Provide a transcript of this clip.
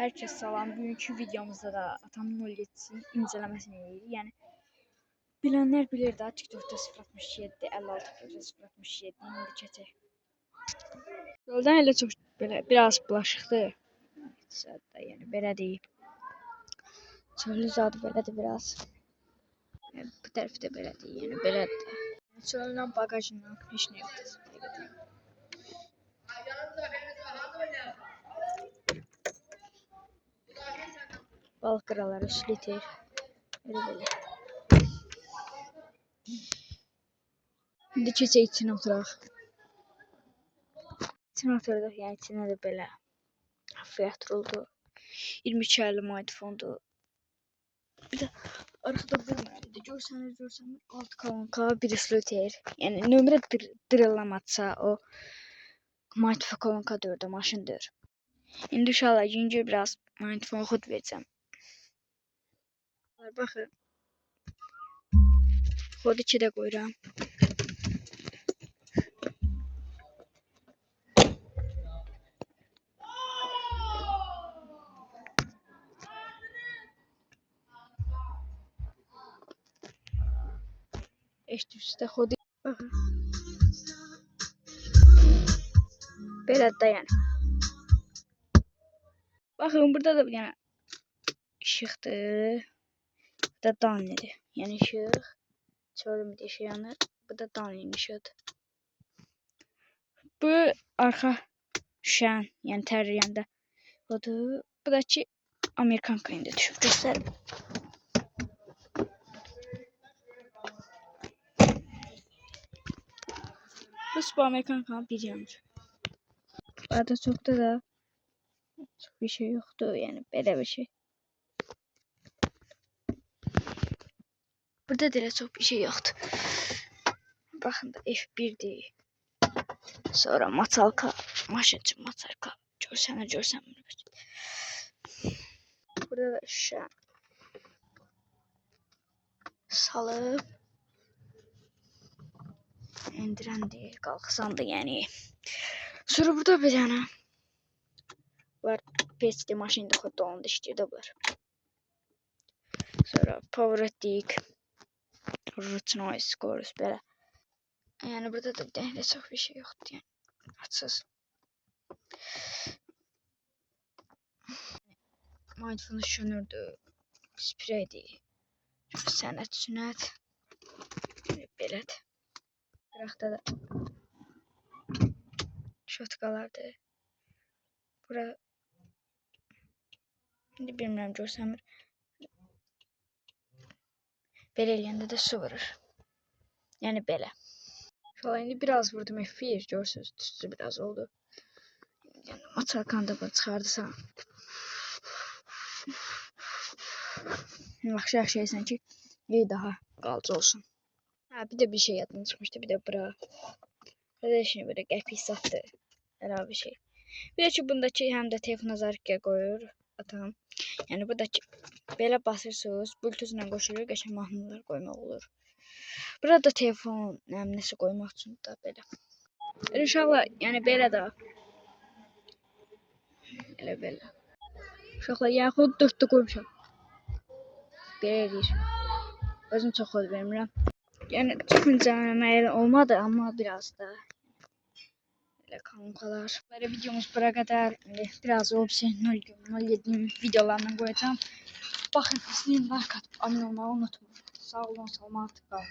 Herkes salam. Bugünkü videomuzda da atamın 07'sinin incelemesini edirik. Yəni bilənlər bilir də TikTokda 067, 56 067 indi keçək. Yoldan elə çox belə biraz bulaşıqdır. Yəni belə deyim. Çölü zadı belədir biraz. Bu tərəfdə belədir. Yəni belədir. Çöldən bagajından heç nə yoxdur. Balıq qıraları üslitir. Böyle. İndi keçək içinə oturaq. İçinə oturduk, yəni içinə də belə fiyat oldu. 22.50 manat fondu. Bir də arkada bilmirəm. Görsəniz alt kolonka bir üslitir. Yəni nömrə dırılamatsa o manat kolonka 4'e maşındır. İndi inşallah yüngül biraz manat fon xud verəcəm. Baxın. Xod 2'də qoyuram. Üstə xod. Baxın. Belə dayan. Baxın burada da bir dənə işıqdır. Bu da danlidir. Yəni işıq. Çölüm bir şey yanır. Bu da danlinin işıqdır. Bu arxa şən, yəni tərləyəndə odur. Bu da ki Amerikanka indi düşüb göstərim. Bu Amerikanka bir yanır. Burada çokda da çok bir şey yoktu, yani böyle bir şey. Burada da çok bir şey yoktu. Bakın da F1'dir. Sonra matalka, maşacı matalka. Görsen. Burada da şu salıp indirendir, kalksandı yani. Sonra burada bir tane var, pesli maşında xudda onu da işləyirdi bunlar. Sonra power etdik. Root noise chorus belə. Yani burada da bir tane çok bir şey yoktu yani. Açsız. Mindfulness şönürdü. Spreydi. Sənət sünət. Belədir. Qıraqda da şotkalardır. Bura indi bilmirəm görsəmir. Belə eləyəndə də su vurur. Yəni belə. Falan indi biraz vurdum F1 görsünüz. Tüstü biraz oldu. Yəni maçalkanı da çıxardısan. Yaxşı şeysən ki daha qalıcı olsun. Ha bir de bir şey yadımdan çıkmıştı. Bir de bura. Burada şimdi böyle qəpik satdı. Elə bir şey. Bir de ki bundaki həm də telefon azarlıqya qoyur atam. Yəni buradakı belə basırsınız. Bluetooth-la qoşulur. Qəşəng mahnılar qoymaq olur. Burada telefon nəsə qoymaq üçün da belə. İnşallah yəni belə də. Belə. Uşaqlar yəni xod 4-də qoymuşam. Belə deyir. Özüm çox xod vermirəm. Yəni çox incələməli olmadı amma biraz da elə kankalar. Böyle videomuz bura kadar. Biraz Opsin 07 videolarından koyacağım. Bakın izleyin, like atıp abone olmayı unutmayın. Sağ olun, salamat kalın.